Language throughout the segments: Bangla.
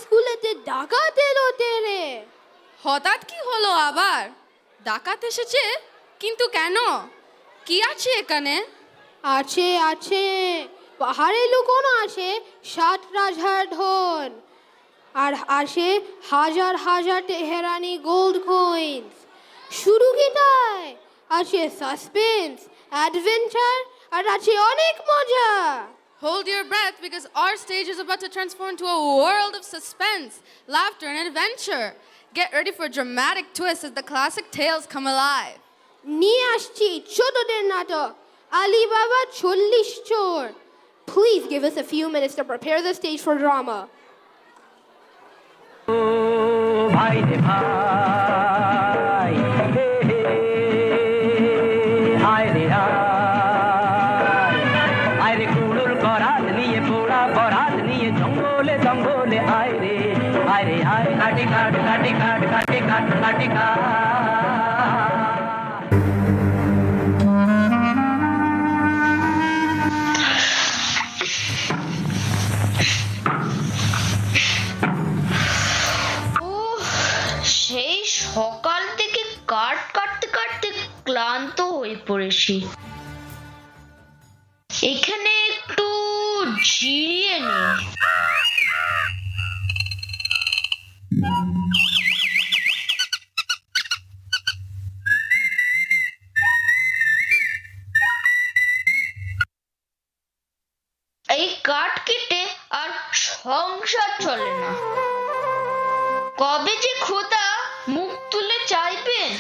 স্কুলেতে ডাকাত এলো তেরে। হঠাৎ কি হলো আবার? ডাকাত এসেছে? কিন্তু কেন? কি আছে এখানে? আছে আছে, পাহাড়ে লুকোনো আছে 7 রাজার ধন, আর আছে হাজার হাজার তেহরানি গোল্ড কয়েন্স। শুরু কি তাই? আছে সাসপেন্স, অ্যাডভেঞ্চার, আর আছে অনেক মজা। Hold your breath because our stage is about to transform into a world of suspense, laughter, and adventure. Get ready for dramatic twists as the classic tales come alive. নিয়ে আসছি ছোটদের নাটক আলিবাবা 40 চোর। Please give us a few minutes to prepare the stage for drama. ভাই রে ভাই, হে হে, আয় রে আয় রে কুড়ুল করাত নিয়ে পোড়া বরাত নিয়ে জঙ্গলে জঙ্গলে আয় রে আয় কাটি কাট কাটি কাট কাটি কাট কাটি কাট। সেই সকাল থেকে কাঠ কাটতে কাটতে ক্লান্ত হয়ে পড়েছি। এখানে একটু জিরিয়ে নি। এই কাঠ কেটে আর সংসার চলে না। কবে যে খোদা মুখ তুলে চাইবেন?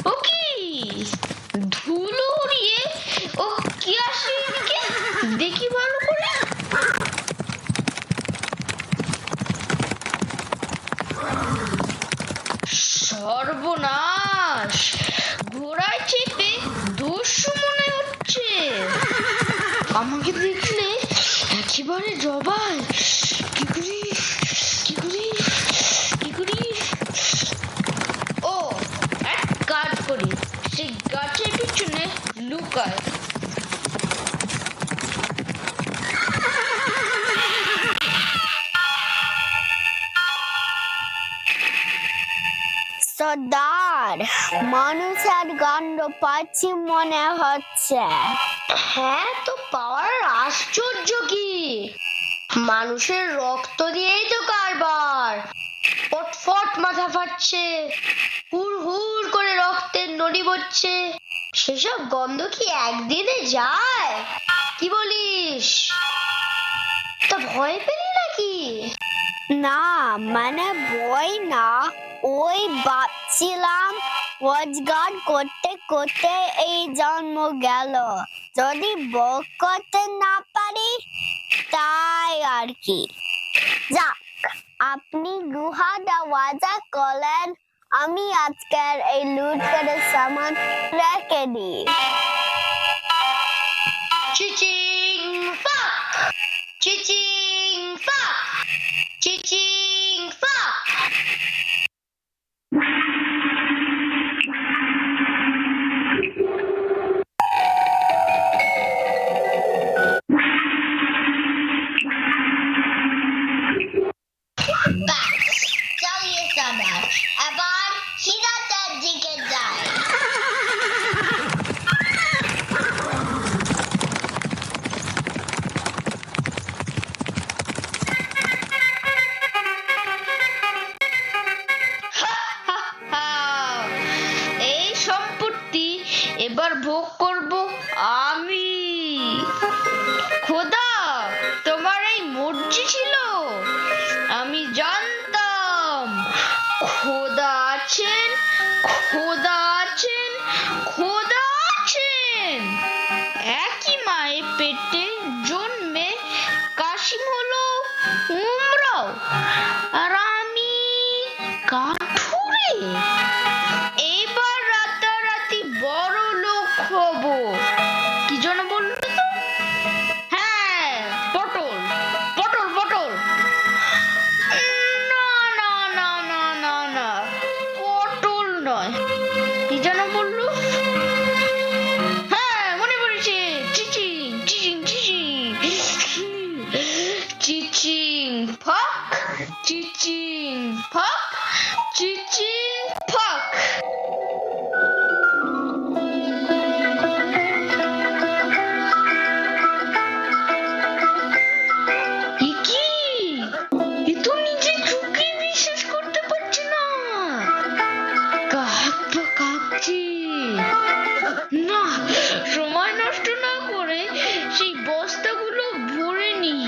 ও কি ধুলো উড়িয়ে, ও কি আসে এদিকে? দেখি ভালো করে। সর্বনাশ, ঘোড়ায় চেপে দস্যু মনে হচ্ছে। আমাকে দেখলে একেবারে জবাই। কি করি কি করি কি করি? ও, এক কাজ করি, সেই গাছের পিছনে লুকায়। সর্দার, মানুষের গন্ধ পাচ্ছি মনে হচ্ছে। হ্যাঁ, তো পাওয়ার আশ্চর্য কি? মানুষের রক্ত দিয়েই তো কারবার। ফটফট মাথা ফাটছে, হুড় হুড় করে রক্তের নদী বচ্ছে। সেসব গন্ধ কি একদিনে যায়? কি বলিস? তা ভয় পেলি নাকি? না, মানে বই না, ওই ভাবছিলাম রোজগার করতে করতে এই জন্ম গেল, যদি ভোগ করতে না পারি তাই আর কি। যাক, আপনি গুহা দরওয়াজা করলেন, আমি আজকের এই লুট করে সামান রেখে দিই। চিচিং ফাক, চিচিং ফাক, চিচিং ফাক। চালিয়ে সর্দার, এবার হিরাতের দিকে যায়। এই সম্পত্তি এবার ভোগ করব আমি। খোদা, তোমার এই মর্জি ছিল? আমি জানতাম খোদা আছেন, খোদা আছেন, খোদা আছেন। একই মায়ের পেটে জন্মে কাশিম হলো উমরাও, আর আমি কাঠুরে। এইবার রাতারাতি বড় লোক হব। কি যেন বললো তো? হ্যাঁ, পটল পটল পটল। না না না না না না, পটল নয়। কি যেন বললো? যাচ্ছি। না, সময় নষ্ট না করে সেই বস্তাগুলো ভরে নিই।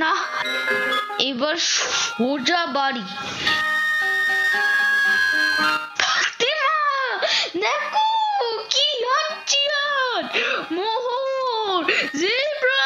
না, এবার সোজা বাড়ি। ফাতিমা, দেখো কি হাঁচিয়ার, মোহর, জেব্রা।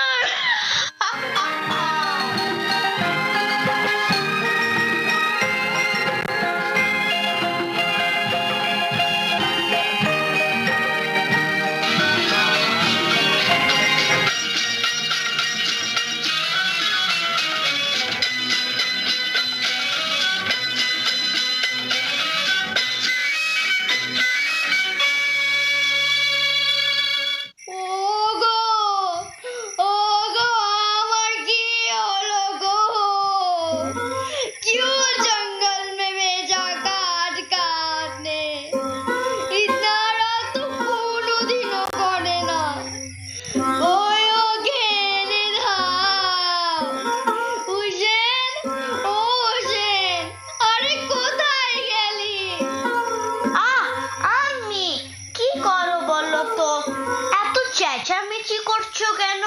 ওগো ওগো আমার কি হলো গো क्यों जंगल में भेजा काट काटने इतना रात तो কোনোদিনও করে না ওই ওকে এনে দাও হুসেন ও হুসেন আরে কোথায় গেলি আমি কি করো বলো তো এত চেঁচামেচি করছো কেন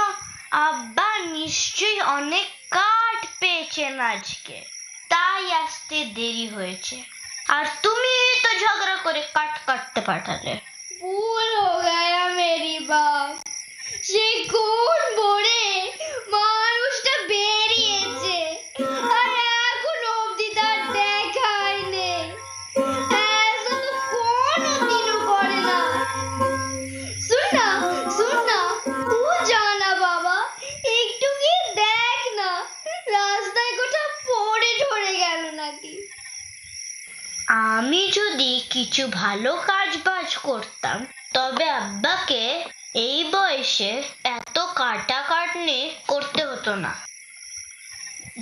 আব্বা নিশ্চয়ই অনেক কাঠ পেয়েছেন আজকে তাই আসতে দেরি হয়েছে আর তুমি তো ঝগড়া করে কাট কাটতে পাঠালে ভুল হো গয়া মেরি বাপ সে কোন ভোরে মানুষটা বেরিয়েছে আর এখন অবধি তার দেখাই নেই ऐसा तो কোনোদিনও করে না सुन ना तू जाना बाबा একটু কি দেখ না রাস্তায় কোথাও পড়ে ঢরে গেল নাকি আমি যদি কিছু ভালো কাজ বাজ করতাম তবে আব্বাকে এই বয়সে এত কাটাকাটনি করতে হতো না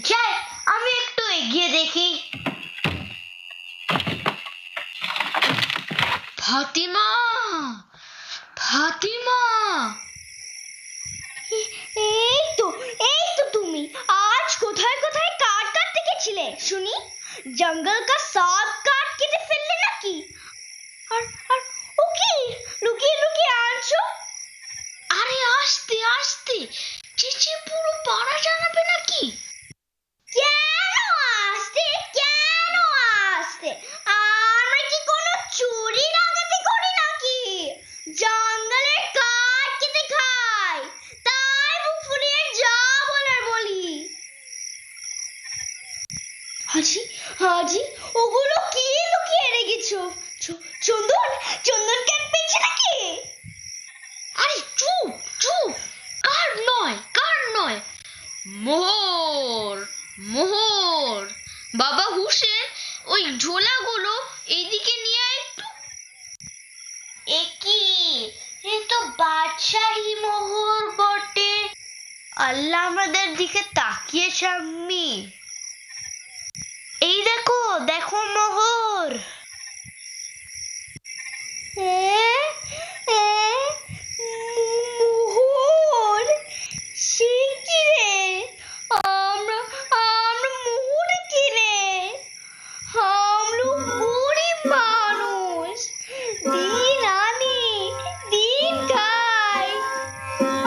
যাই আমি একটু এগিয়ে দেখি ফাতিমা, ফাতিমা, এই তো তুমি আজ কোথায় কোথায় কাঠ কাটতে গেছিলে শুনি জঙ্গল का सब কাঠ কেটে ফেললে নাকি আর আর ও কি লুকিয়ে লুকিয়ে আনছো আরে আস্তে আস্তে, চেঁচিয়ে পুরো পাড়া জানাবে নাকি? কেন আসতে আমরা কি কোনো চুরি ডাকাতি করি নাকি জঙ্গলের কাঠ কেটে খাই তাই মুখ ফুলিয়ে যা বলার বলি হাজি ওগুলো কি লুকিয়ে রেখেছো চন্দন কাঠ পেয়েছে নাকি আরে চুপ চুপ, কার নয়, মোহর, মোহর। বাবা হুসেন, ওই ঝোলাগুলো এইদিকে নিয়ে আয় একটু। এ তো বাদশাহী মোহর বটে আল্লাহ আমাদের দিকে তাকিয়েছে আম্মি এই দেখো দেখো মোহর মোহর সে কি রে আমরা মোহর কি রে हम लोग गरीब মানুষ দিন আনি দিন খাই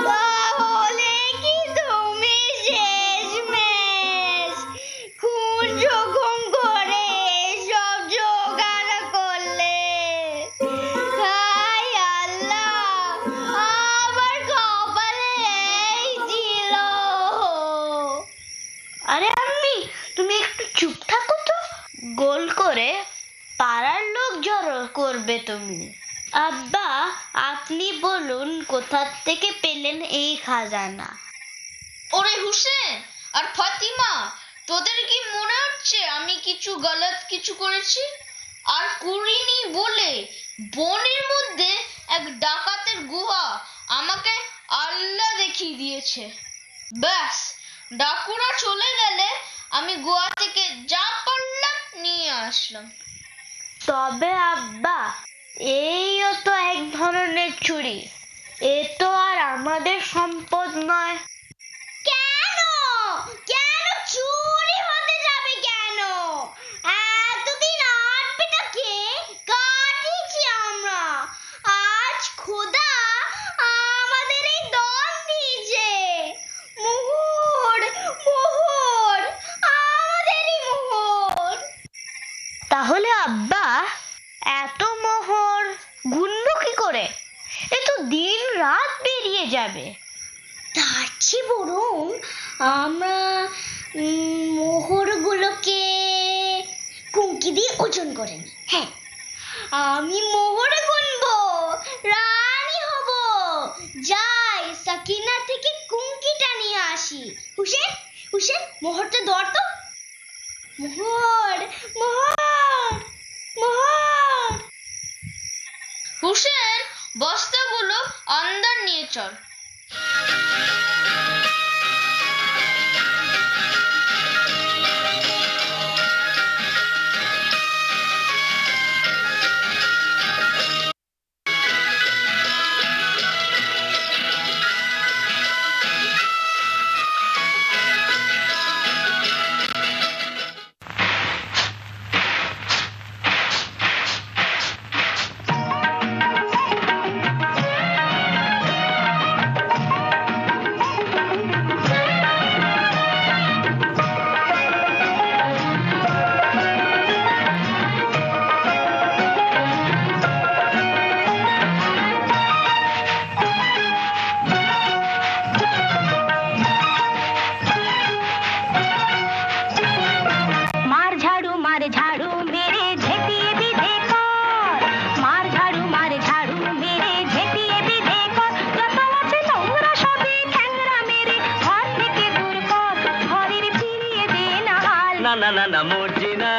তাহলে কি তুমি শেষমেশ খুন জখম করে সব জোগাড় করলে হায় আল্লাহ আমার কপালে এই ছিল আরে আম্মি তুমি একটু চুপ থাকো তো গোল করে পাড়ার লোক জড়ো করবে তুমি আব্বা আপনি বলুন কোথা থেকে পেলেন এই খাজানা ওরে হুসেন আর ফাতিমা, তোদের কি মনে হচ্ছে আমি গলত কিছু করেছি? আর করিনি বলে বনের মধ্যে এক ডাকাতের গুহা আমাকে আল্লাহ দেখিয়ে দিয়েছে। ব্যাস, ডাকুরা চলে গেলে আমি গুহা থেকে যা পারলাম নিয়ে আসলাম। তবে আব্বা, এইও তো এক ধরনের চুরি, এ তো আর আমাদের সম্পদ নয়। কেন কেন চুরি হতে যাবে কেন? এতদিন আট পেটাকে কাটিয়েছি আমরা, আজ খোদা আমাদের এই দল দিয়েছে। মোহর মোহর, আমাদেরই মোহর। তাহলে আব্বা, এত মোহর গুনবো কি করে? এ তো দিন রাত বেরিয়ে যাবে। তার চেয়ে বরং আমরা মোহরগুলোকে কুঙ্কি দিয়ে ওজন করে নিই। হ্যাঁ, আমি মোহর গুনবো, রানী হব। যাই সাকিনা থেকে কুঙ্কিটা নিয়ে আসি। হুসেন হুসেন, মোহরটা ধর তো। মোহর মোহর মোহর। হুসেন, বস্তাগুলো আন্দার নিয়ে চল। मार झाड़ू मेरे झेपिए भी देखो, मार झाड़ू मेरे झेपिए भी देखो, যত আছে নোংরা সবই ঠ্যাংরা মেরে ঘর থেকে দূর কর, ঘরের ফিরিয়ে দে না হাল। না না না না মর্জিনা,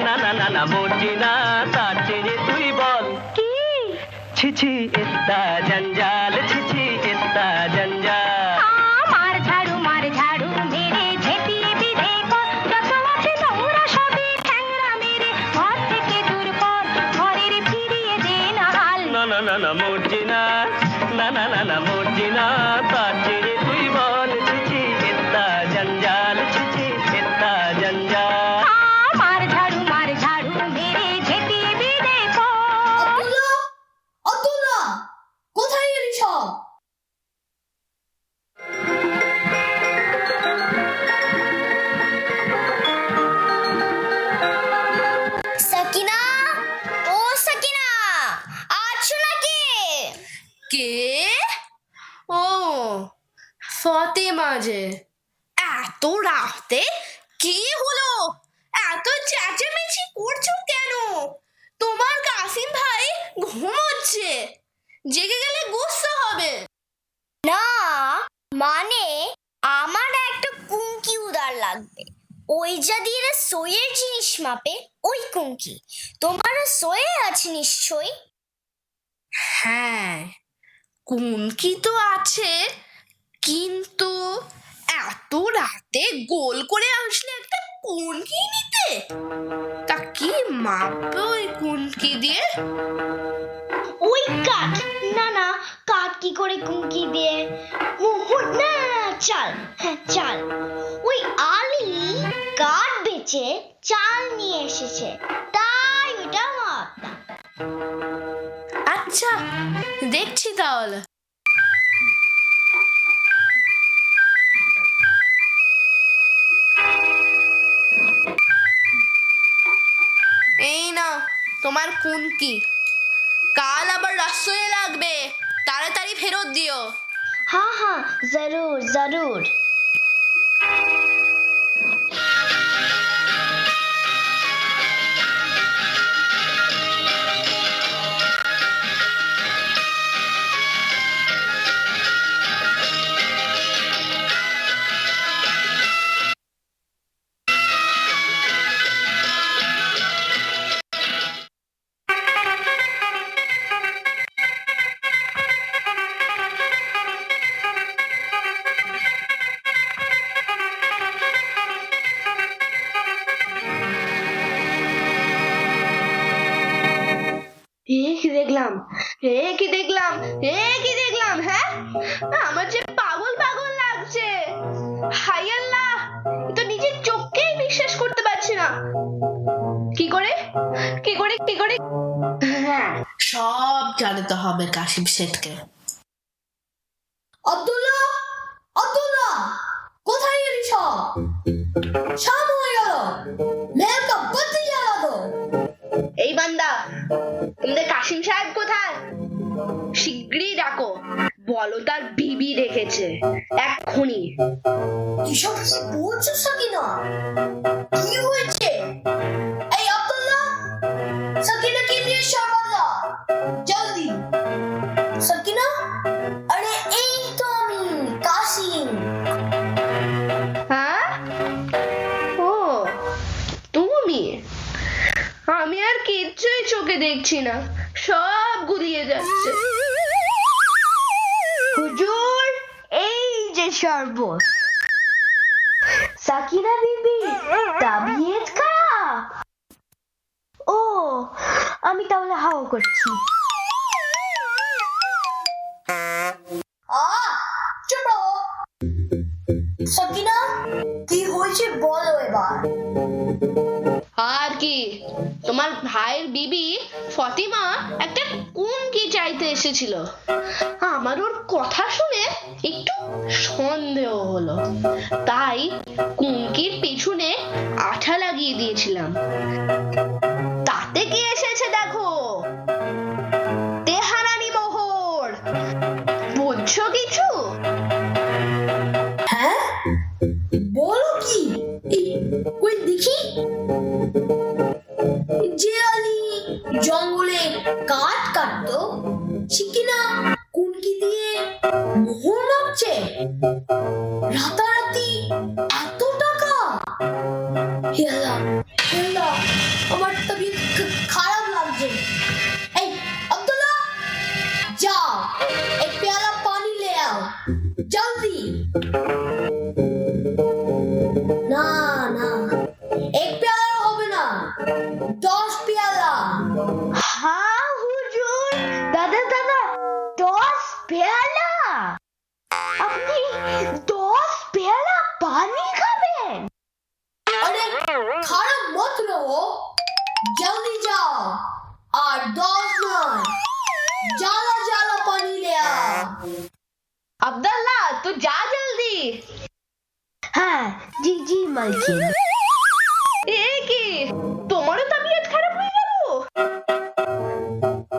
না না না না মর্জিনা, তার চেয়ে তুই বল কি ছিছি ইত্তা জঞ্জাল, ছিছি ইত্তা জঞ্জাল। মার ঝাড়ু মেরে ঝেপিয়ে भी देखो, যত আছে নোংরা সবই ঠ্যাংরা মেরে ঘর থেকে দূর কর, ঘরের ফিরিয়ে দে না হাল। না না না না মর্জিনা, না না না না মর্জিনা, তার চেয়ে তুই বল ছিছি ইত্তা জঞ্জাল, ছিছি ইত্তা জঞ্জাল। মার ঝাড়ু মেরে ঝেপিয়ে भी देखो। অতুল্লা, কোথায় গেলি সব? সাকিনা, ও সাকিনা, আছো নাকি? কে? ও ফাতেমা যে, এত রাতে কি হলো? এত চেঁচামেচি করছো কেন? তোমার কাসিম ভাই ঘুমোচ্ছে, জেগে গেলে গুস্সা হবে। না, মানে আমার একটা কুঙ্কি উদার লাগবে, ওই যা দিয়ে সইয়ের জিনিস মাপে ওই কুঙ্কি। তোমারও সয়ে আছে নিশ্চয়ই। হ্যাঁ, কুনকি তো আছে, কিন্তু এত রাতে গোল করে আসলে একটা কুনকি নিতে? তা কি মাপবে ওই কুনকি দিয়ে? ওই কাঠ। না না, কাঠ কি করে কুঙ্কি দিয়ে? মোহর না, চাল। হ্যাঁ, চাল। ওই আলী কাঠ বেচে চাল নিয়ে এসেছে, তাই ওটা মাপতাম। আচ্ছা, দেখছি তাহলে। এই নাও তোমার কুনকি, কাল আবার রাস্তায় লাগবে, তাড়াতাড়ি ফেরত দিও। हाँ हाँ, जरूर जरूर। দেখলাম হ্যাঁ, আমার যে পাগল পাগল লাগছে। হাই আল্লাহ, এ তো নিজের চোখকেই বিশ্বাস করতে পারছি না। কি করে হ্যাঁ, সব জানাতে হবে কাশিম শেঠকে। আব্দুল্লাহ, আব্দুল্লাহ, কোথায় গেলি সব? শাম হয়ে গেল, মেয়েটা বাতি জ্বালাতো। এই বান্দা, তোমাদের কাশিম সাহেব কোথায়? শিগগিরই ডাকো, বলো তার বিবি রেখেছে এক্ষুনি। এসব কি বলছো সাকিনা? কি হয়েছে? এই আব্দুল্লাহ, সাকিনাকে নিয়ে সামলা, জলদি। সাকিনা, আরে এই তো আমি, কাশিম। হ্যাঁ, ও তুমি? আমি আর কিচ্ছুই চোখে দেখছি না, সব গুলিয়ে যাচ্ছে। হুজুর, এই যে শরবত। সাকিনা বিবি তাবিয়ত খারাপ? ও, আমি তাহলে হাওয়া করছি। চুপ রহো। সাকিনা, কি হয়েছে বলো এবার। আর কি, তোমার ভাইয়ের বিবি ফতিমা একটা কুনকি চাইতে এসেছিল। আমার ওর কথা শুনে একটু সন্দেহ হলো, তাই কুনকির পেছনে আঠা লাগিয়ে দিয়েছিলাম। তাতে কি এসেছে দেখো, তেহারানি মোহর। বুঝছো কিছু? হ্যাঁ, বলো কি? ওই দেখি, যে আলী জঙ্গলে কাঠ কাটতো, সে কিনা কুনকি দিয়ে মোহর মাপছে। রাতারাতি এত টাকা! হে আল্লাহ, হে আল্লাহ, আমার তবিয়ত খারাপ লাগছে। এই আব্দুল্লাহ, যাও এক পেয়ালা পানি লে আও, জলদি। না না, এক পেয়ালা হবে না, 10 পেয়ালা। হ্যাঁ হুজুর, দাদা 10 পেয়ালা? আপনি 10 পেয়ালা পানি খাবেন? अरे खारब मत रहो, जल्दी जाओ और 10 नয়, জ্বালা জ্বালা পানি ले आओ। আব্দুল্লাহ, তুই যা জলদি। হ্যাঁ, জি মালকিন। এ কি, তোমারও তবিয়ত খারাপ হয়ে গেল?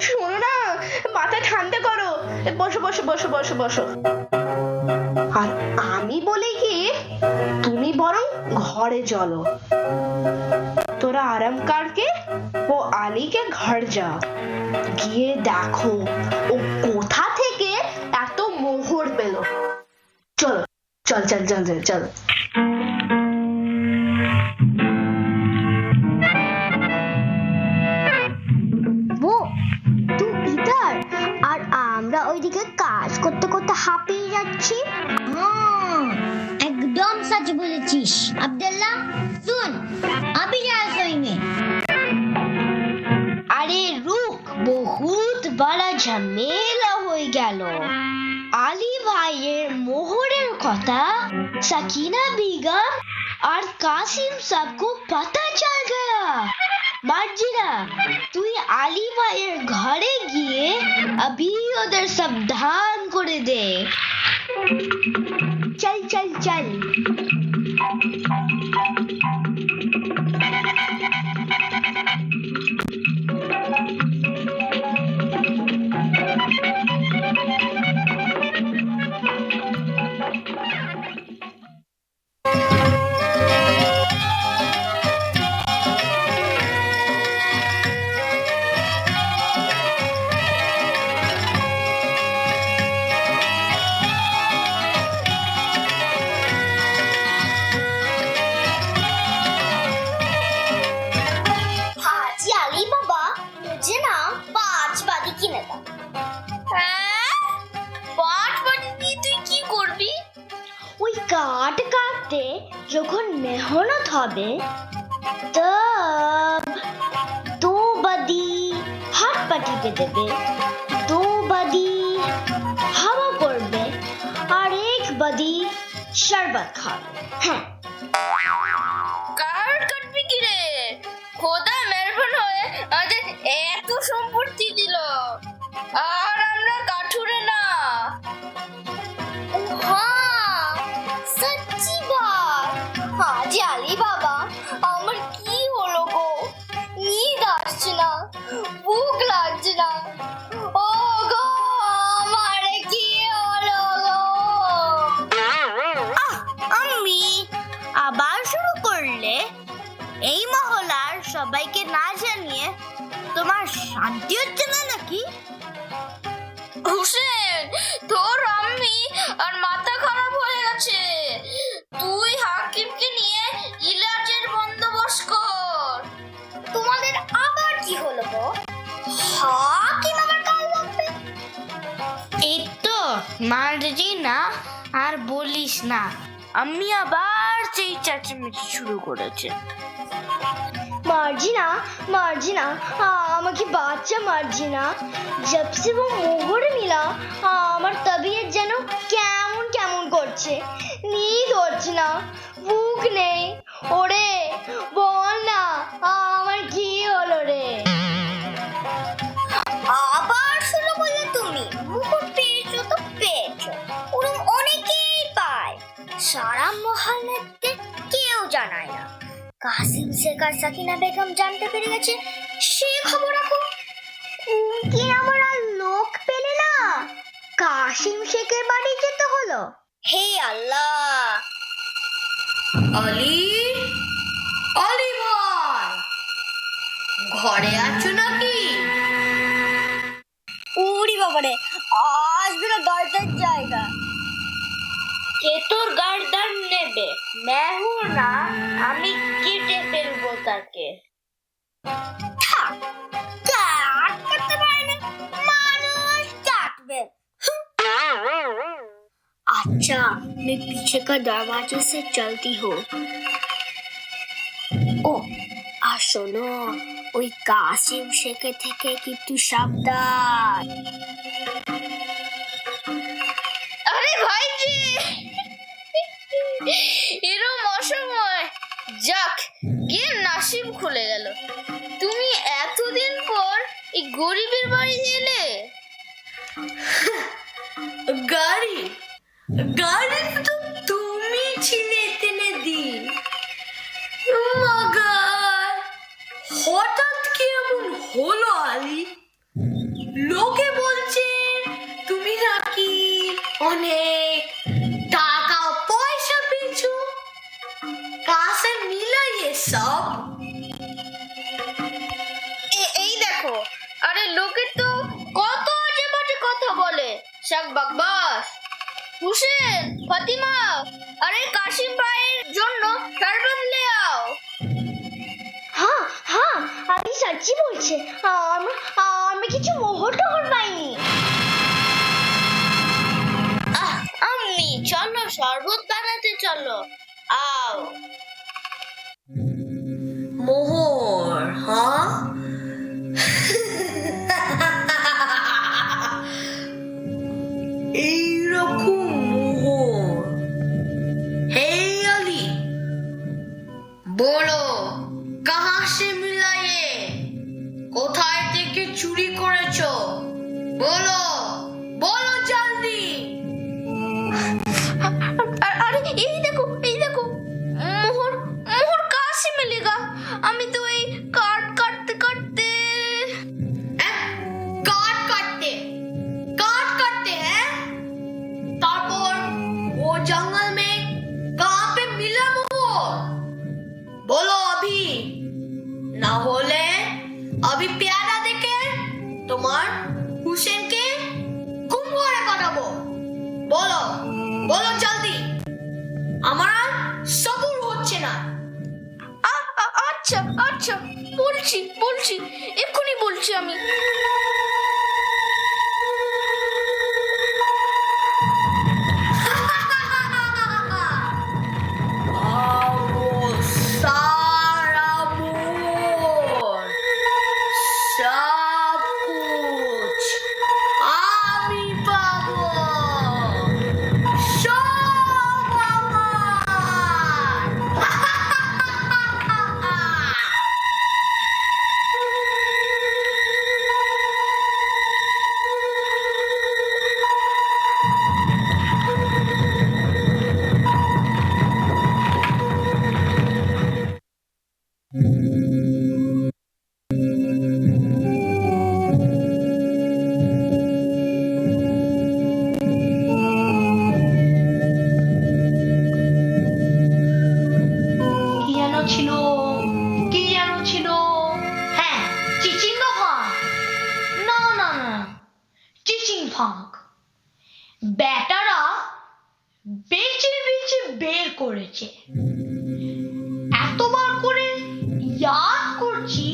শোনো না, মাথা ঠান্ডা করো। বসো বসো বসো বসো বসো। আর আমি বলি কি, তুমি বরং ঘরে চলো। তোরা আরাম কারকে ও আলীকে ঘর যা, গিয়ে দেখো ও কোথা থেকে এত মোহর পেল। চলো, চল চল চল চল চল। वो तू इधर আর আমরা ওইদিকে কাজ করতে করতে হাঁপিয়ে যাচ্ছি। একদম সच বলেছিস আব্দুল্লাহ। শুন, अभी जा रसोई में। আরে রুক, বহুত বড় ঝামেলা হয়ে গেল। আলী ভাইয়ের মোহরের কথা সাকিনা বেগম আর কাসিম সাহবको पता चल गया। মার্জিনা, তুই আলী ভাইয়ের ঘরে গিয়ে अभी ওদের সাবধান করে দে। चल चल चल। কাঠ কাটতে যখন মেহনত হবে তব 2 बदी हट पटी খেতে দেবে, 2 বাদি হাওয়া করবে আর 1 বাদি শরবত খাবে। হ্যাঁ, কার্ড কাটবি কি রে? খোদা মেহরবান হয়ে আমাদের এত সম্পত্তি দিল, আর আমরা কাঠুরে না। हाँ, सच्ची बात। हाँ जी আলী বাবা, আমার কি হলো গো? নিদ আসছে না, ভুক লাগছে না। ও গো, আমার কি হলো গো? আম্মি আবার শুরু করলে? এই মহলার সবাইকে না জানিয়ে তোমার শান্তি হচ্ছে না নাকি? হুসেন, তোর আম্মি আর মাথা খারাপ হয়ে গেছে। তুই হাকিমকে নিয়ে ইলাজের বন্দোবস্ত কর। তোমাদের আবার কি হলো গো? হাকিম আবার কাল লাগবে? এই তো মার্জি না, আর বলিস না, আমি আবার সেই চেঁচামেচি শুরু করেছে। मार्जिना मार्जिना আমাকে বাচ্চা মার্জিনা, जब से वो মোহর মিলা আমার তবিয়ত যেন কেমন কেমন করছে, নিদ হচ্ছে না, ভুক নেই। ওরে বল না, আমার কি হলো রে? আবার শুরু করলে তুমি? মুকুট পেয়েছো তো পেয়েছো, ওরম অনেকেই পায়, সারা মহল্লাতে কেউ জানায় না। কাসিম শেখ আর সাকিনা বেগম জানতে পেরে গেছে, সে খবর রাখো। কি আমরা লোক পেলে না, কাসিম শেখের বাড়ি যেতে হলো। হে আল্লাহ! অলি, অলি ভাই, ঘরে আছো নাকি? উড়ি বাবারে, আসবে না দরজার জায়গা। কে তোর গার্ডার নেবে? মেহু না, আমি কেটে ফেলবো তাকে। থাক, কাটতে পারে না, মানুষ কাটবে। अच्छा, मैं पीछे का दरवाजे से चलती हूँ। ও আর শোনো, ওই কাসিম শেখের থেকে কিন্তু সাবধান। আরে ভাইজি, এরম অসময় যাক গিয়ে নাসিব খুলে গেল। তুমি এতদিন পর এই গরিবের বাড়ি এলে। গাড়ি গাড়ি তো তুমি ছিলে এতনে দিন, মগার হঠাৎ কি এমন হলো আলী? লোকে বলছে তুমি নাকি অনেক টাকা পয়সা পেয়েছো, কাছে মিলাই সব? এই দেখো, আরে লোকে তো কত আজে বাজে কথা বলে, শাক বাকবাস। হুসেন, ফাতিমা, আরে কাশিম ভাইয়ের জন্য শরবত ले आओ। হ্যাঁ হ্যাঁ, আমি সত্যি বলছি, আমি কিছু মোহর টোহর পাইনি। আম্মি চলো শরবত বানাতে চলো, আও। মোহর? হ্যাঁ, এইরকম মোহর? হে আলী, বলো কাহা সে মিলা ये? কোথায় থেকে চুরি করেছো? বলো বলো জলদি। আরে এই দেখো মোহর মোহর कहाँ से मिलेगा? আমি তো এই কাট কাটতে কাটতে काट काटते हैं, तारपोर वो जंगल में कहाँ पे मिला मोहर? बोलो अभी, ना होले अभी प्यारा देखे তোমার হুসেনকে গুম করে কাটাবো। বলো বলো জলদি, আমার আর সবুর হচ্ছে না। আচ্ছা আচ্ছা, বলছি এক্ষুনি বলছি আমি। सारा मोर सब कुछ ফাঁক বেটারা বেঁচে বেঁচে বের করেছে। এতবার করে ইয়াদ করছি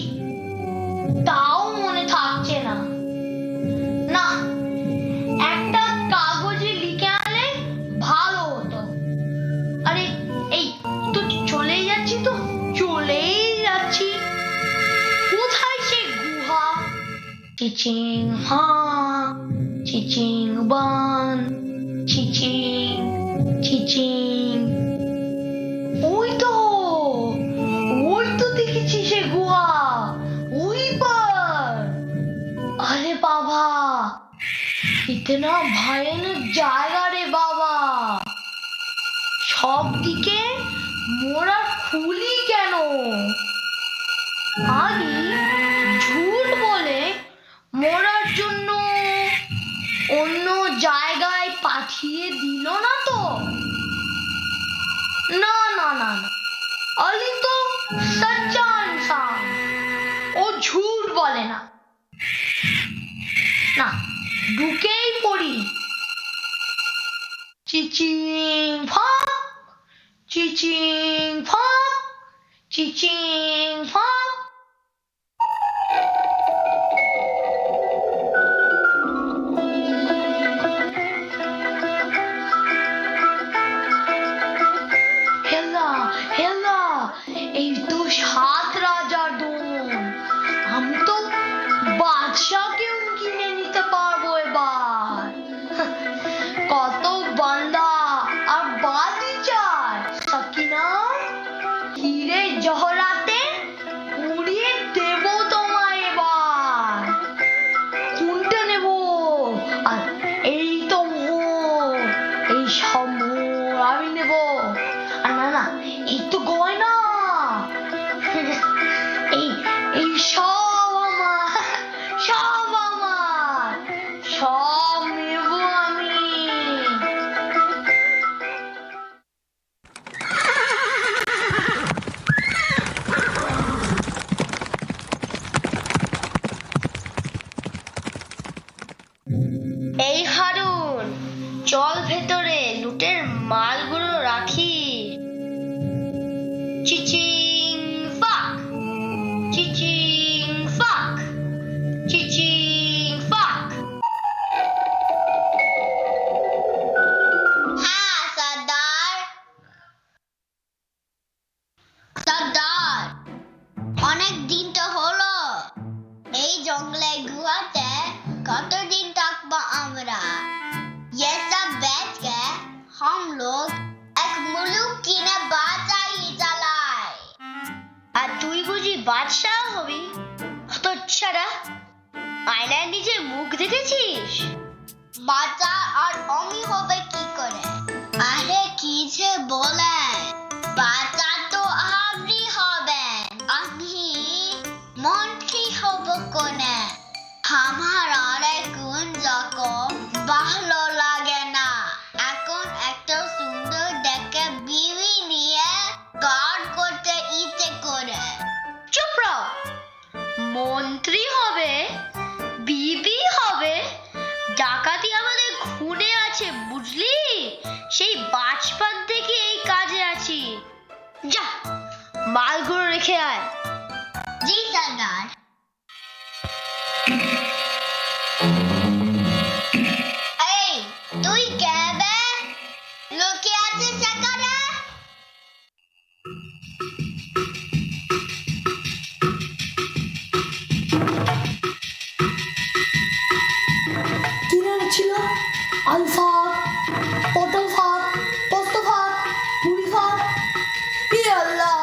তাও মনে থাকছে না। না, একটা কাগজে লিখে আনলে ভালো হতো। আরে এই তো চলেই যাচ্ছি, তো চলেই যাচ্ছি। কোথায় সে গুহা? চিচিং হা, চিচিং বান, চিচিং চিচিং। ওই তো দেখেছি সে গুহা, ওই পার। আরে বাবা, ইতনা ভয়ানক জায়গা রে বাবা। সব দিকে মোড়া খুলি কেন? আরে ঝুট বলে মোড়ার জন্য অন্য জায়গায় পাঠিয়ে দিল না তো? না না না না, আলি তো সচ্চা ইনসান, ও ঝুট বলে না। না, ঢুকেই পড়ি। চিচিং ফাঁক, চিচিং ফাঁক, চিচিং ফাঁক। হেলা হেলা, এই তো 7 রাজার দোন। আমি তো বাদশাকেও কিনে নিতে পারবো এবার। কত বান্দা আর বাদি চায় সাকিনা, হিরে জহরাতে উড়িয়ে দেব তোমায় এবার। কোনটা নেব? আর এই তো মোর, এই সব মোর আমি নেব। আর না না, এই তো গয়না, এই সব আমার, সব আমার, সব নেব আমি। এই হারুন, চল ভেতরে, লুটের মালগুলো রাখি। চিচিং ফাক, চিচিং ফাক, চিচিং ফাক। হ্যাঁ সর্দার। সর্দার, অনেক দিন তো হলো। এই জঙ্গলে গুহাতে কতদিন থাকবো আমরা? ये सब बेच के हम लोग एक मुल्क किने बादशाह চালাই। আর তুই বুঝি বাদশাহ হবি? তো ছাড়া, আয়নার নিচে মুখ দেখেছিস? বাদশাহ আর আমি হবে কি করে? আরে কি যে বলে, বাদশাহ তো আপনি হবেন, আমি মন্ত্রী হব কোনে। আমার আর এখন যখন ভালো লাগে না, এখন একটা সুন্দর দেখে বিবি নিয়ে গার্ড করতে ইচ্ছে করে। চুপ রও, মন্ত্রী হবে, বিবি হবে, ডাকাতি আমাদের খুনে আছে বুঝলি? সেই বাজপাত দেখে এই কাজে আছি। যা, মালগুলো রেখে আয়। জি সর্দার। এই তুই কে বে? লুকিয়ে আছিস সেখানে? কি নাম ছিল? আলফা, পটল ফাঁক, পোস্ত ফাঁক, মুড়ি ফাঁক। হে আল্লাহ,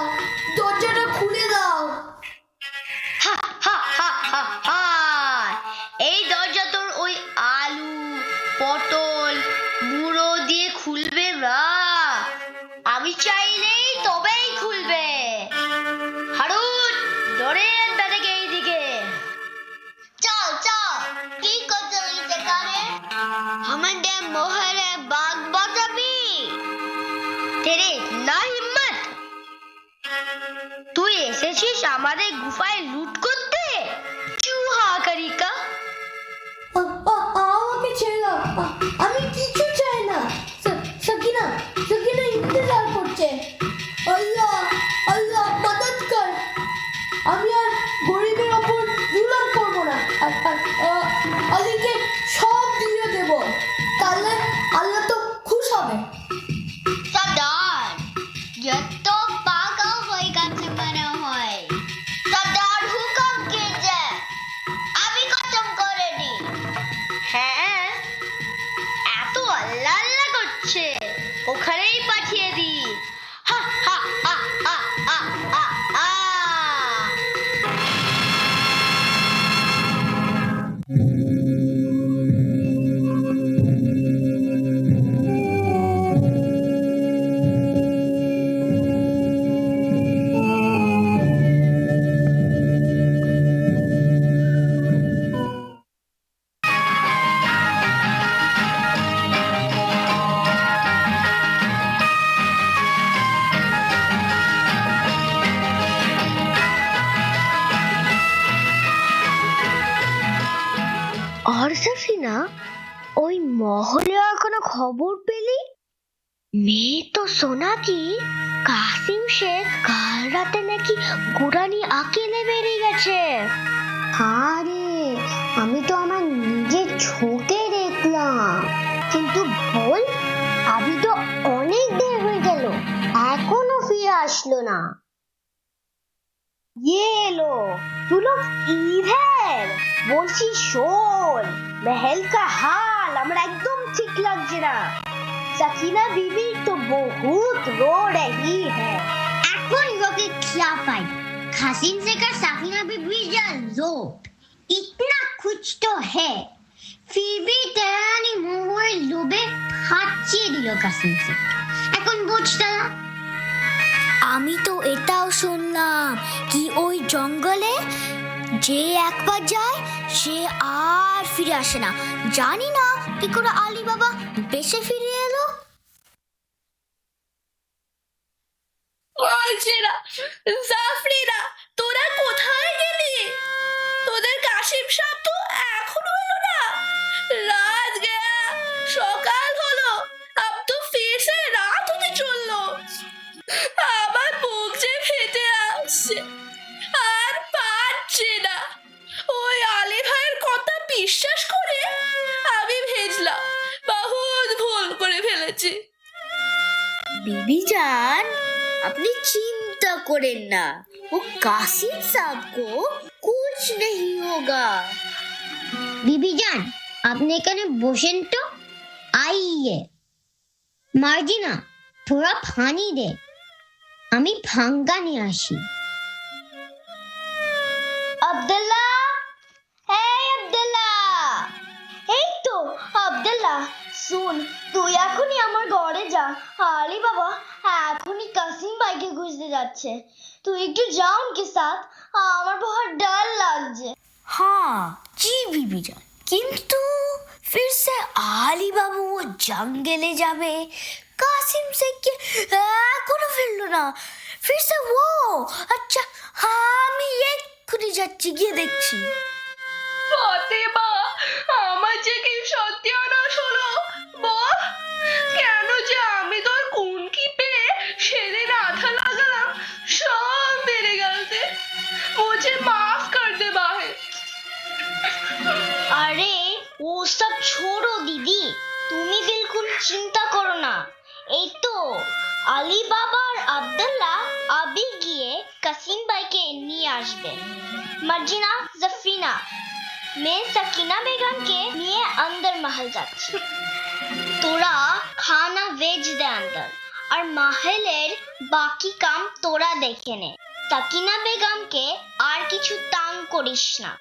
দরজাটা খুলে দাও। হা হা হা হা হা। এই দরজা তোর ওই আলু, পটল, মুড়ো দিয়ে খুলবে না। আমি চাইলেই তবেই খুলবে। হারুন, ধরেন ব্যাটাকে এইদিকে। চল চল, কি করছিস সেখানে? আমাদের মোহরে বাঘ বাঁচাবি? তেরে না হিম্মত? তুই এসেছিস আমাদের গুফায় লুট করতে? চুহা কারিকা। আমাকে ছেড়ে আর সাফিনা, ওই মহলে আর কোনো খবর পেলি? মেয়ে তো শোনা কি কাসিম শেখ কাল রাতে নাকি গুরানি আকেলে বেরিয়ে গেছে। আরে আমি তো আমার নিজের চোখে দেখলাম, কিন্তু বল আমি তো অনেক দেরি হয়ে গেল, এখনো ফিরে আসলো না। ये लो तू लोग इधर বলছি শোন, महल का हाल আমার একদম ঠিক লাগছে না। सकीना बीबी तो बहुत रो रही है। এখন লোকে क्या पाई, कासिम से का सकीना बीबी जा रो, इतना कुछ तो है, फिर भी तेरानी मोहर लोभे ফাটিয়ে দিল কাসিম से। এখন বুঝতা না? আমি তো এটাও শুনলাম কি ওই জঙ্গলে যে একবার যায় সে আর ফিরে আসে না। জানি না কি করে আলী বাবা বেঁচে ফিরে এলো। জাফরিনা, তোরা কোথায় গেলি? তোদের কাশিম সাহেব তো এখনো এলো না। রাত গয়া, সকাল হলো, আব তো ফির সে রাত হতে চললো। আমার বুক যে ফেটে আসছে, আর পারছি না। ওই আলী ভাইয়ের কথা বিশ্বাস করে আমি ভেজলাম, বহুত ভুল করে ফেলেছি। बीबी जान, अपनी चिंता करें ना, वो कासिम साहब को कुछ नहीं होगा। बीबी जान, আপনি এখানে বসেন তো। आइए মার্জিনা, थोड़ा पानी दे, আমি ভাঙ্গা নিয়ে আসি। আব্দুল্লাহ, এই আব্দুল্লাহ, এই তো আব্দুল্লাহ, শুন তুই এখনই আমার ঘরে যা। আলী বাবা এখনই কাসিম ভাইকে খুঁজতে যাচ্ছে, তুই একটু যা উনকে সাথ, আমার बहुत डर লাগছে। हाँ जी बीबी जान, কিন্তু फिर से আলী বাবু ও জঙ্গলে যাবে, কাসিম শেখকে এখনো ফেললো না। फिर से वो, আচ্ছা আমি এক্ষুনি যাচ্ছি, গিয়ে দেখছি। ফাতেমা, আমার যে কি সত্যানাশ হলো বল, কেন যে আমি তোর কোন কি পেয়ে সেদিন আঠা লাগালাম, সব বেড়ে গেছে। মুঝে মাফ কর দে বাহে। अरे वो सब छोड़ो दीदी, তুমি बिल्कुल চিন্তা করো না। এই তো আলী বাবা আর আব্দুল্লাহ আবি গিয়ে কাসিম ভাইকে নিয়ে আসবে। মার্জিনা, জাফরিনা, मैं सकीना बेगम के लिए अंदर महल যাচ্ছি। তোরা খানা ভেজ দে अंदर, আর মাহলের বাকি কাম তোরা দেখে নে। সকিনা বেগমকে আর কিছু তাং করিস না।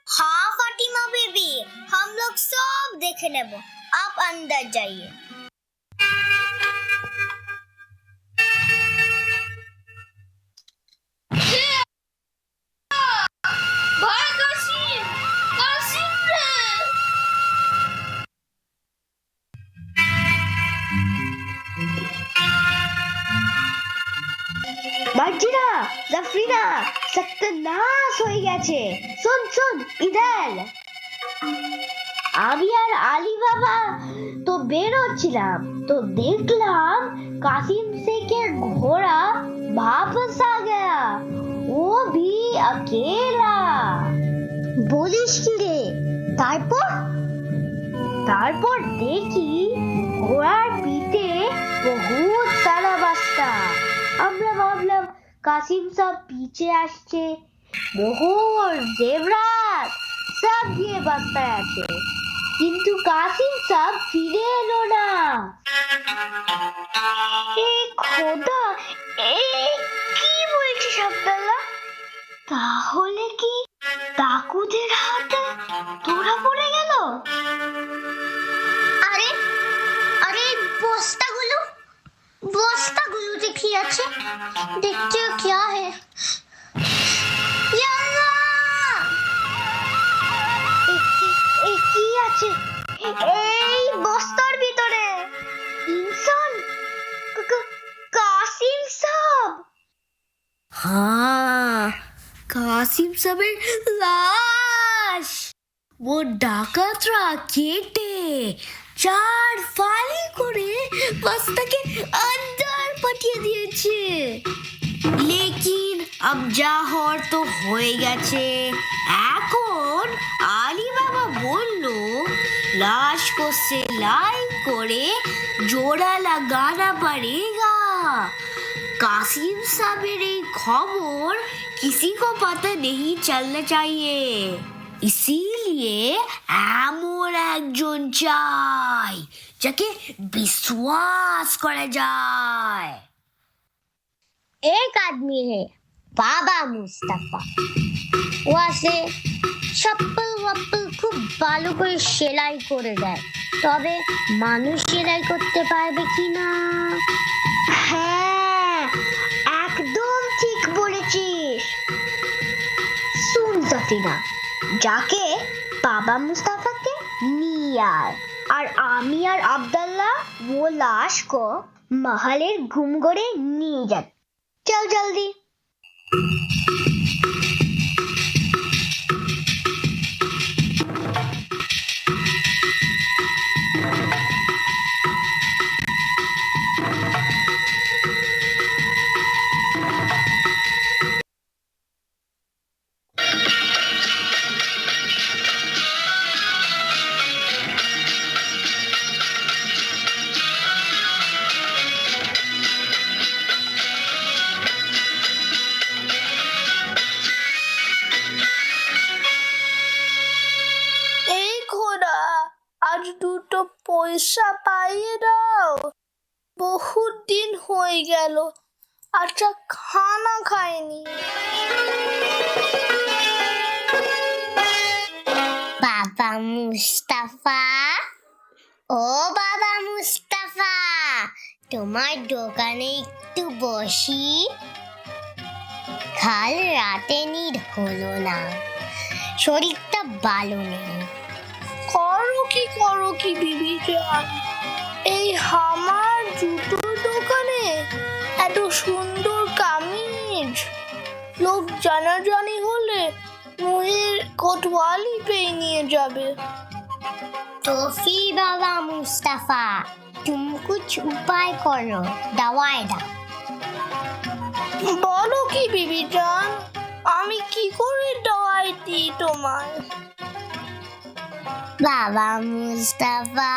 हाँ फातिमा बेबी, हम लोग सब देखे नेब, आप अंदर जाइए। ভাই কাসিম, কাসিম রে। মার্জিনা, জাফরিনা, সত্যনাশ হয়ে গেছে। শোন শোন ইধার। আমি আর আলী বাবা তো বেরোচ্ছিলাম, তো দেখলাম কাসিম শেখের ঘোড়া वापस आ गया, वो भी अकेला। বলিস কি রে? তারপর দেখি ঘোড়ার পিঠে বহুত সারা বাস্তা। আমরা ভাবলাম কাসিম সব পিছে আসছে, মোহর জেবরাত সব দিয়ে বাস্তায় আছে, কিন্তু কাসিম সব ফিরে এলো না। এ খোদা, কি বলছিস আব্দুল্লাহ? তাহলে কি ডাকুদের হাতে ধরা পড়ে গেল? আরে আরে বস্তাগুলোতে কি আছে দেখতে, क्या है? কি আছে এই বস্তার ভিতরে? ইনসান, কাসিম সাহেব। हाँ, কাসিম সাহেবের লাশ। ও ডাকাতরা কেটে 4 ফালি করে বস্তাকে अंदर পাঠিয়ে দিয়েছে। লেকিন अब যা হওয়ার তো হয়ে গেছে। এখন আলী বাবা বলল লাশ को सिलाई করে জোড়া লাগানা पड़ेगा। कासिम साहबेर এই খবর किसी को पता नहीं चलना चाहिए, इसीलिए এমন একজন চাই যাকে বিশ্বাস করা যায়। एक आदमी है बाबा मुस्तफा। ও আসে চপ্পল ওয়াপ্পল খুব ভালো করে সেলাই করে দেয়, তবে মানুষ সেলাই করতে পারবে কিনা? হ্যাঁ, একদম ঠিক বলেছিস। শুন সফিনা, যাকে বাবা মুস্তাফাকে নিয়ে আয়, আর আমি আর আব্দুল্লাহ वो লাশ को महलेर घुमघरे নিয়ে যান। চল জলদি। এই ঘোড়া, আজ দুটো পয়সা পাইয়ে দাও। বহুত দিন হয়ে গেল আচ্ছা খানা খাইনি। বাবা মুস্তাফা, ও বাবা মুস্তাফা, তোমার দোকানে একটু বসি। কাল রাতে নিদ হলো না, শরীরটা ভালো নেই। করো কি বিবি জান, এই আমার জুতোর দোকানে এত সুন্দর কামিজ, লোক জানাজানি হলে মুহির কোতওয়ালি পেয়ে নিয়ে যাবে। তোফি বাবা মুস্তাফা, তুমি কুছ উপায় করো, দাওয়ায় দাও। বলো কি বিবি জান, আমি কি করে দাওয়াই দিই তোমায়? বাবা মুস্তাফা,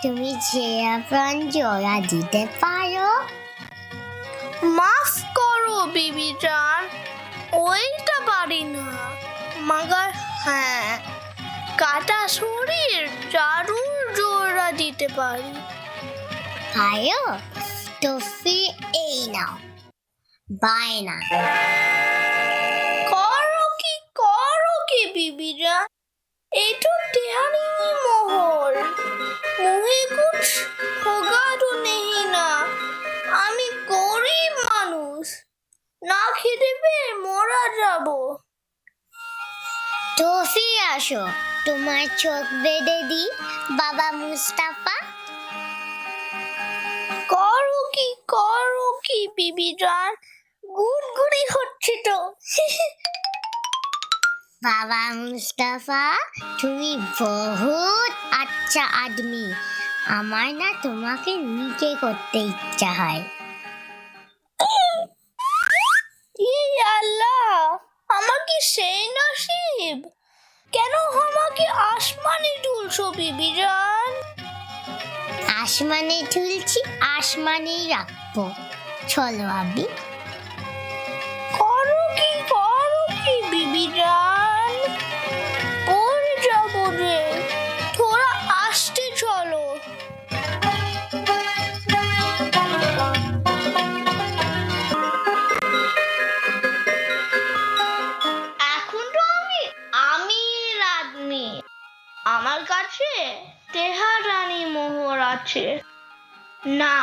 তুমি ছেঁড়া প্রাণ জোড়া দিতে পারো? মাফ করো বিবি জান, ওইটা পারি না, মাগার হ্যাঁ কাটা শরীর জারুর জোড়া দিতে পারি। পারো? তোফি এই নাও বায়না। করো কি বিবি জান, এই তো টেহারি মোহর, মুহে কুছ হোগা তো নেই না। আমি গরিব মানুষ, না খেতে পেয়ে মরা যাব। তোফি আসো, তোমার চোখ বেঁধে দি বাবা মুস্তাফা। করো কি বিবি জান, গুড়গুড়ি হচ্ছে তো। বাবা মুস্তাফা, তুমি বহুত আচ্ছা আদমি, আমার না তোমাকে নিচে করতে ইচ্ছা হয়। আল্লাহ, আমার কি সেই নসিব, কেন আমাকে আসমানে তুলছো বিবি জান? আসমানে তুলছি, আসমানেই রাখবো। চলো আবি। করো কি বিবি জান, পড়ে যাবো রে, থোড়া আসতে চলো। এখন তো আমি আদমি, আমার কাছে তেহারানি মোহর আছে না,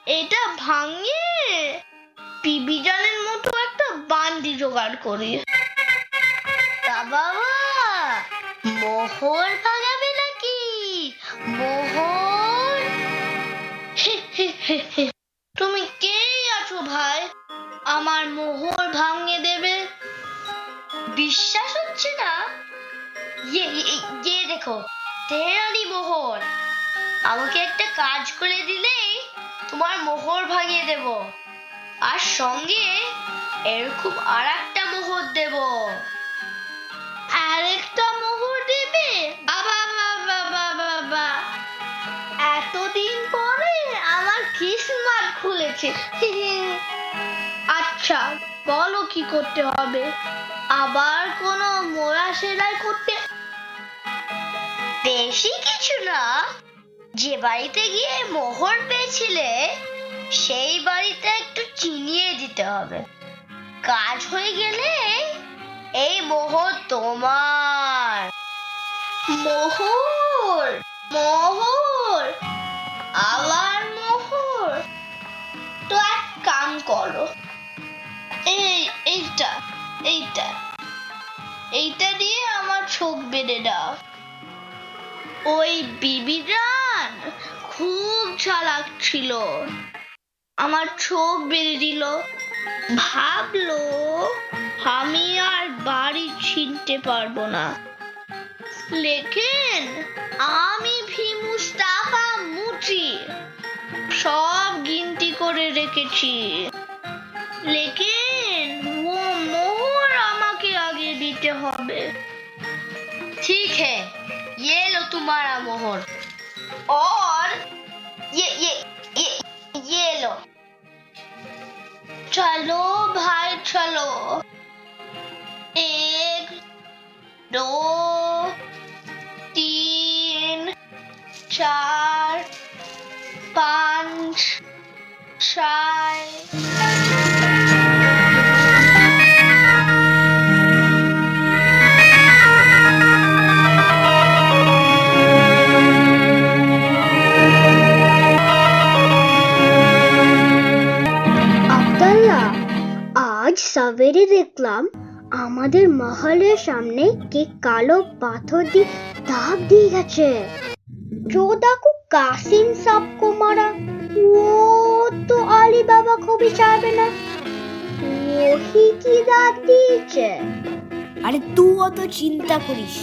এটা ভাঙিয়ে বিবি জানের মতো একটা বান্দি জোগাড় করি। তা বাবা, মোহর ভাঙাবে নাকি? মোহর? তুমি কে আছো ভাই, আমার মোহর ভাঙিয়ে দেবে? বিশ্বাস হচ্ছে না? ये देखो তেরানি মোহর। আমাকে একটা কাজ করে দিলেই তোমার মোহর ভাঙিয়ে দেব, আর সঙ্গে এরকম আরেকটা মোহর দেব। আরেকটা মোহর দেবে? বাবা বাবা বাবা বাবা, এতদিন পরে আমার কিসমত খুলেছে। আচ্ছা বলো কি করতে হবে? আবার কোনো মোড়া সেলাই করতে? বেশি কিছু না, যে বাড়িতে গিয়ে মোহর পেয়েছিলে সেই বাড়িতে একটু চিনিয়ে দিতে হবে। কাজ হয়ে গেলে এই মোহর তোমার। মোহর মোহর আবার মোহর? তো এক কাম করো, এইটা এইটা এইটা দিয়ে আমার চোখ বেঁধে দাও। ওই বিবিরান খুব চালাক ছিল, আমার চোখ বেঁধে দিল। ভাবলো আমি আর বাড়ি চিনতে পারবো না। লেকিন আমি ভি মুস্তাফা মুচি সব গিনতি করে রেখেছি। লেকিন वो मोहर আমাকে আগে দিতে হবে। ठीक है, ये लो तुम्हारा मोहर, और ये लो। चलो भाई चलो, 1 2 3 4 5 6। আব্দুল্লাহ, আজ সাবেরে দেখলাম আমাদের মহলের সামনে কে কালো পাথর দিয়ে দাগ দিয়ে গেছে। চোদাকু কাসিম সাবকো মারা, ও তো আলী বাবা কবি চাইবে না, ওহি কি দাগ দিয়েছে। আরে তুই অত চিন্তা করিস,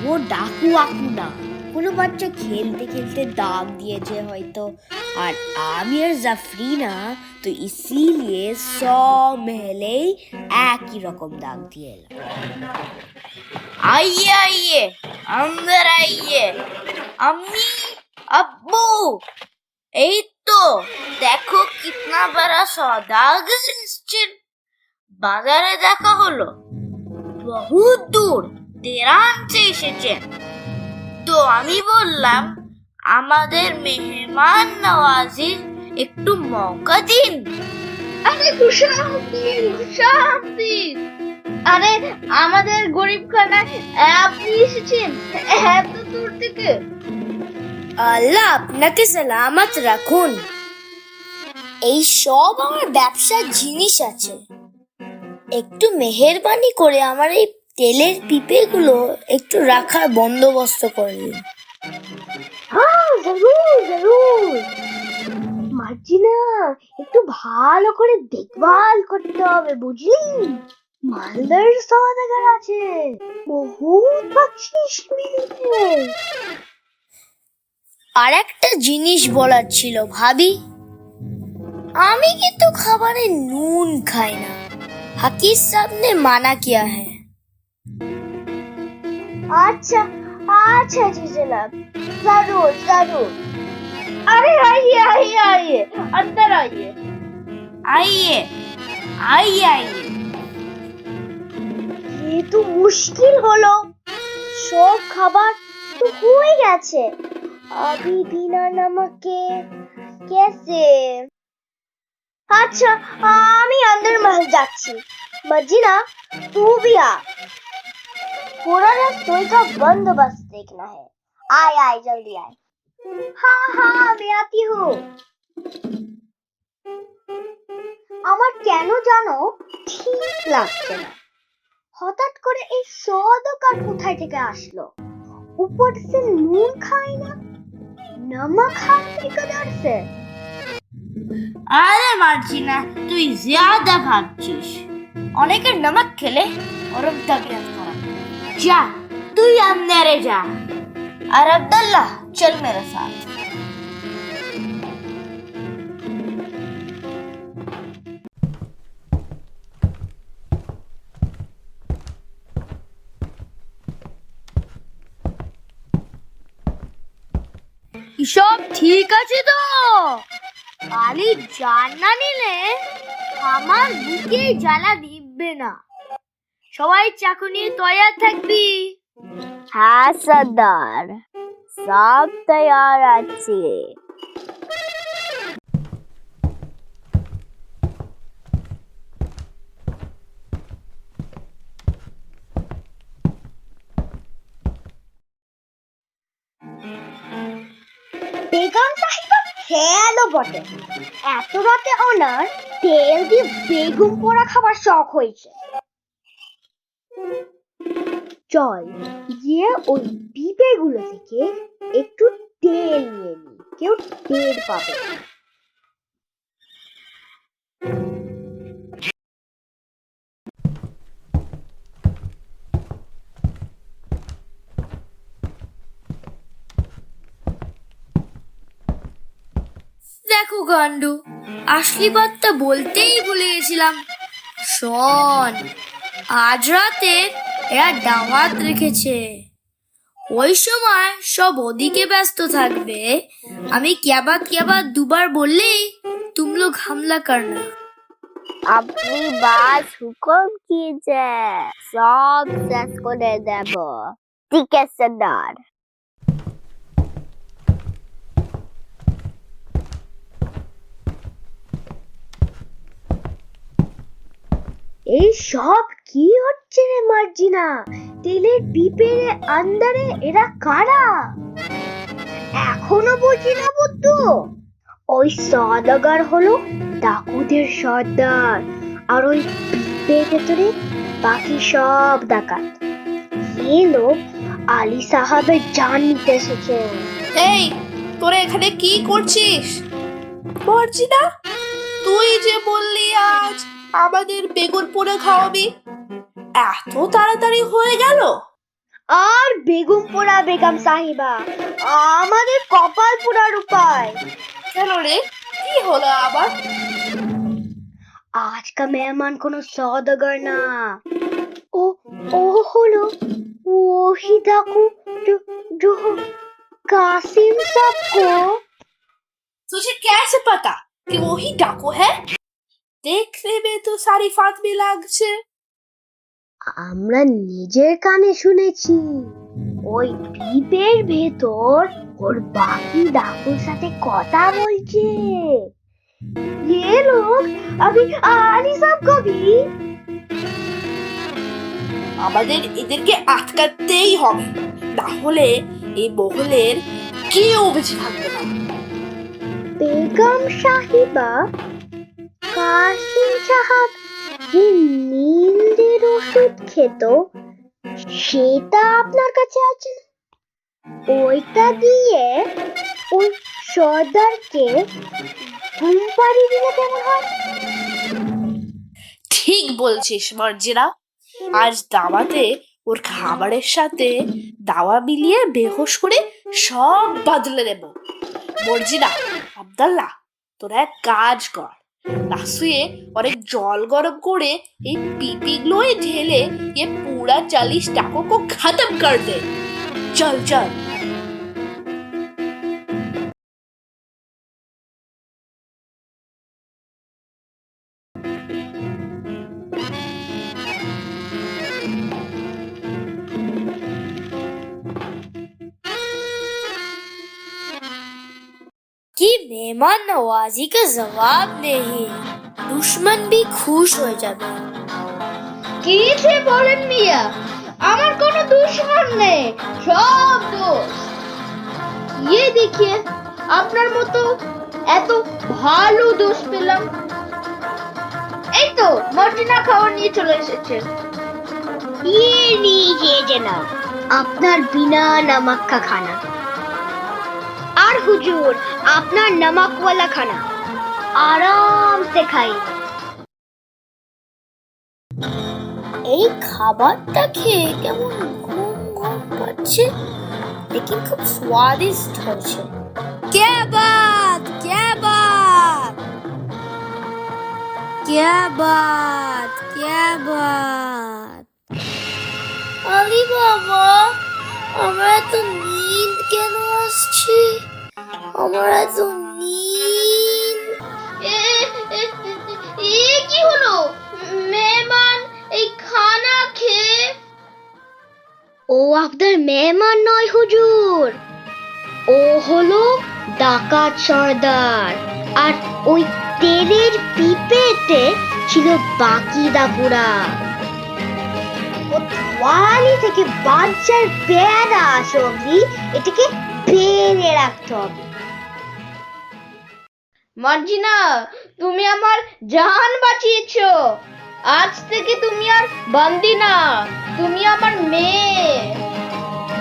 ও ডাকু আকু না, কোনো বাচ্চা খেলতে খেলতে দাগ দিয়েছে হয়তো। আর আমি আর জাফরিনা তো ইসিলিয়ে সব মেহলেই একই রকম দাগ দিয়ে এলাম। आइए आइए अंदर आइए, अम्मी अब्बू, এই তো দেখো কিতনা বড় সওদাগর এসেছেন। বাজারে দেখা হলো, বহুত দূর তেহরান से এসেছেন। তো আমি বললাম আমাদের মেহমান নওয়াজির একটু মৌকা দিন। আরে খুশামদিন, আরে আমাদের গরিব খানায় আপনি এসেছেন এত দূর থেকে? আল্লাহ আপনাকে সালামত রাখুন। এই সব আমার ব্যবসার জিনিস আছে, একটু মেহেরবানি করে আমার এই তেলের পিপেগুলো একটু রাখার বন্দোবস্ত করে দিন। হ্যাঁ জরুর জরুর। মার্জিনা, একটু ভালো করে দেখভাল করতে হবে বুঝলি? মালদার সওদাগর আছে, বহুত বকশিশ মিলবে। আর একটা জিনিস বলার ছিল ভাবি, আমি কিন্তু খাবারে নুন খাই না, হাকির সামনে মানা কিয়া হ্যায়। अच्छा अच्छा जी जनाब, जरूर जरूर। अरे आइए आइए आइए, अंदर आइए आइए आइए आइए। ये तो मुश्किल হলো, সব খাবার তো হয়ে গেছে, अभी बिना नमक के कैसे? अच्छा আমি अंदर महल যাচ্ছি, मर्जिना तू भी आ, पूरा रसोई का बंदोबस्त देखना है। आए आए जल्दी आए। हाँ हाँ मैं आती हूँ। আমার কেন জানো ঠিক লাগছে না, হঠাৎ করে এই সওদাগর কোথায় থেকে আসলো? ऊपर से नून खाए ना, नमक खाने कदर से। আরে মার্জিনা, তুই জিয়াদা ভাবছিস, অনেকের নমক খেলে ওরম তবিয়ত খারাপ। যা তুই अंधेरे जा और अब्दुल्ला चल मेरे साथ। সব ঠিক আছে তো? খালি জানা নিলে আমার বুকে জ্বালা দিবে না। সবাই চাকু নিয়ে তৈয়ার থাকবি। হ্যাঁ সর্দার, সব তৈয়ার আছে। বেগম সাহেবা খেয়ালও বটে, এত রাতে ওনার তেল দিয়ে বেগুন পোড়া খাবার শখ হয়েছে। চল গিয়ে ওই পিঁপেগুলো থেকে একটু তেল নিয়ে নি, কেউ টের পাবে। দেখো গান্ডু, আসলি বার্তা বলতেই ভুলে গেছিলাম। শোন, আজ রাতে এরা দাওয়াত রেখেছে। ওই সময় সব ওদিকে ব্যস্ত থাকবে। আমি ক্যাবাত ক্যাবাত দুবার বললেই তুম লোগ হামলা করনা। আপনি বাস হুকুম कीजिए, সব শেষ করে দেব। ঠিক আছে সর্দার। এই সব কি হচ্ছে রে মার্জিনা? তেলের পিপের আন্দারে এরা কারা? এখনো বুঝি না বুদ্ধু। ওই সওদাগার হলো ডাকুদের সর্দার, আর ওই পিপের ভেতরে বাকি সব ডাকাত। এই লোক আলী সাহাবের জান নিতে এসেছে। এই, তোরা এখানে কি করছিস? মর্জিনা, তুই যে বললি আজ আমাদের বেগুন পোড়া খাওয়াবি, এত তাড়াতাড়ি হয়ে গেল? আর বেগুন পোড়া বেগম সাহিবা, আমাদের কপাল পোড়ার উপায়। কেন রে, কি হলো আবার? आज का मेहमान कोनो सौदागर ना, ओ हलो वही डाकू जो कासिम साहब को। तुझे कैसे पता कि वो ही डाकू है? देखने में तो सारी फातमी লাগছে। আমরা নিজের কানে শুনেছি ওই দ্বীপের ভেতর ওর বাকি ডাকুর সাথে কথা বলছে। ये लोग अभी आली साहब को भी। আমাদের এদেরকে আটকাতেই হবে, না হলে এই মহলের কেউ বেঁচে থাকবে না। বেগম সাহিবা, কাসিম সাহাব যে নীলদের ওষুধ খেত সেটা আপনার কাছে আছে না? ওইটা দিয়ে ওই সর্দারকে ঘুম পাড়িয়ে দিলে কেমন হয়? ঠিক বলছিস মর্জিনা, আজ দাওয়াতে ওর খাবারের সাথে দাওয়া মিলিয়ে বেহোশ করে সব বদলে দেব। মর্জিনা, আব্দুল্লাহ, তোরা এক কাজ কর, রাসুয়ে অনেক জল গরম করে এই পিপিগুলোয় ঢেলে ये पूरा 40 टाकों को खत्म कर दे। चल चल। कि मेहमान नवाजी का जवाब नहीं, दुश्मन भी खुश हो जाবে। কি যে বলেন মিয়া, আমার কোনো দুশমন নেই, সব দোষ। ये देखिए, আপনার মতো এত ভালো দোষ পেলাম। এই তো মর্জিনা খাবার নিয়ে চলে এসেছে। ये लीजिए जनाब, আপনার বিনা नमक का खाना। আর হুজুর, আপনার नमक वाला खाना। आराम से खाइए। এই খাবারটা খেয়ে কেমন ঘুম ঘুম পাচ্ছে, লেকিন খুব স্বাদিষ্ট হয়েছে। क्या बात क्या बात क्या बात क्या बात আলি বাবা, আমার এত নীন্দ কেন আসছে? আমার এত নীন্দ। এ কি হলো? মেহমান এই খানা খেয়ে? ও আপনার মেহমান নয় হুজুর, ও হলো ডাকাত সর্দার। আর ওই তেলের পিপেতে ছিল বাকি ডাকুরা। ও তোয়ালি থেকে বাচ্চার পেয়ারা আসে অব্দি এটাকে বেঁধে রাখতে হবে। মার্জিনা, তুমি আমার জান বাঁচিয়েছো। আজ থেকে তুমি আর বান্দি না, তুমি আমার মেয়ে।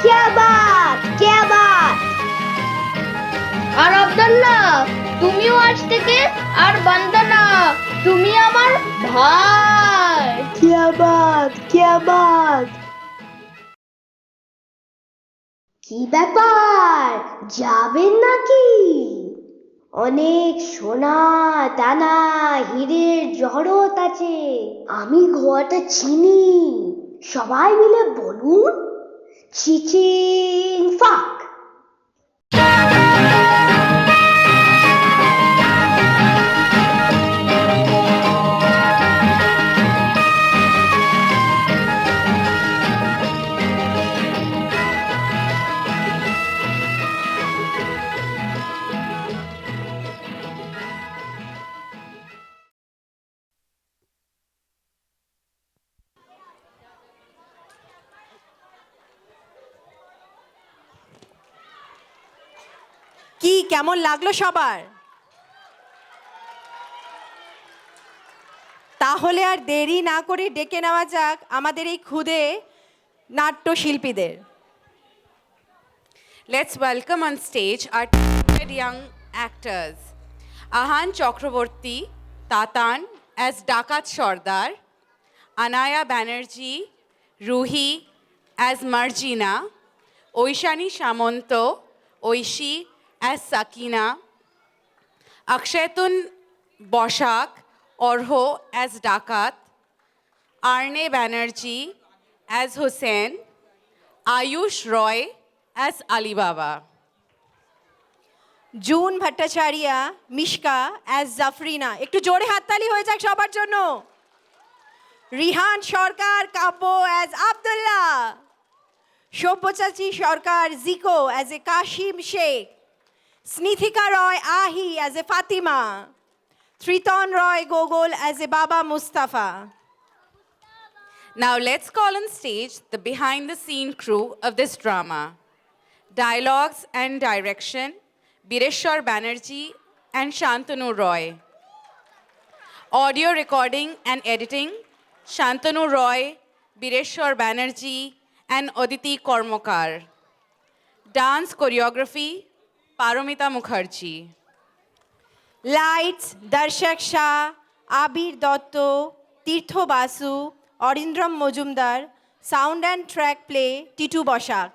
क्या बात क्या बात আর আব্দুল্লাহ, তুমিও আজ থেকে আর বান্দা না, তুমি আমার ভাই। क्या बात क्या बात কি ব্যাপার, যাবেন নাকি? অনেক সোনা দানা হীরের জহরত আছে, আমি ঘরটা চিনি। সবাই মিলে বলুন, চিচিং ফাক। কি কেমন লাগলো সবার? তাহলে আর দেরি না করে ডেকে নেওয়া যাক আমাদের এই ক্ষুদে নাট্যশিল্পীদের। Let's welcome on stage our talented young actors. Ahan Chakraborty, Tatan as Dakat Sardar, Anaya Banerjee, Ruhi as Marjina, Oishani Shamonto, Oishi as Sakina, Akshetun Boshak, Orho as Dakat, Arne Banerjee as Hussain, Ayush Roy as Alibaba. Jun Bhattacharya Mishka as Jafrina. একটু জোরে হাততালি হয়ে যাক সবার জন্য। রিহান সরকার কাব্য অ্যাজ আব্দুল্লাহ, সব্যসাচী সরকার জিকো অ্যাজ এ কাশিম শেখ, স্নিথিকা রয় আহি অ্যাজ এ ফাতিমা, ত্রিতন রয় গোগোল অ্যাজ এ Baba Mustafa. Now let's call on stage the behind-the-scene crew of this drama. Dialogues and direction, Bireshwar Banerjee and Shantanu Roy. Audio recording and editing, Shantanu Roy, Bireshwar Banerjee and Aditi Kormokar. Dance choreography, Paromita Mukherjee. Lights Darshak Shah, Abir Dutta, Tirtha Basu, Arindram Majumdar. Sound and track play Titu Basak.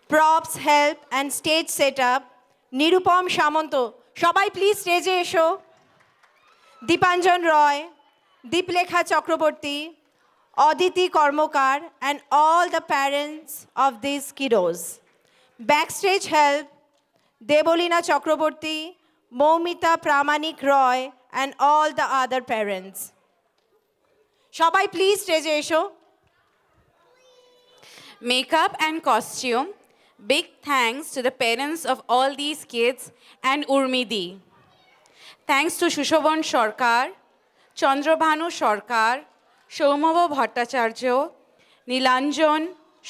Props help and stage set up Nirupam Samanta. সবাই প্লিজ স্টেজে এসো। Dipanjan Roy, Diplekha Chakraborty, Aditi Karmakar and all the parents of this kiddos. Backstage help Debleena Chakraborty, Moumita Pramanik Roy and all the other parents. সবাই প্লিজ স্টেজে এসো। Makeup and costume, big thanks to the parents of all these kids and Urmidi. Thanks to Shushobon Sarkar, Chandrabhanu Sarkar, Soumabha Bhattacharya, Nilanjan,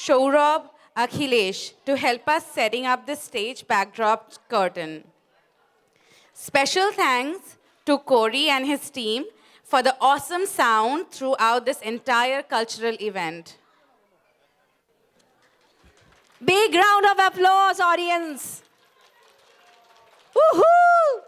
Saurabh, Akhilesh to help us setting up the stage backdrop curtain. Special thanks to Corey and his team for the awesome sound throughout this entire cultural event. Big round of applause, audience. Woohoo!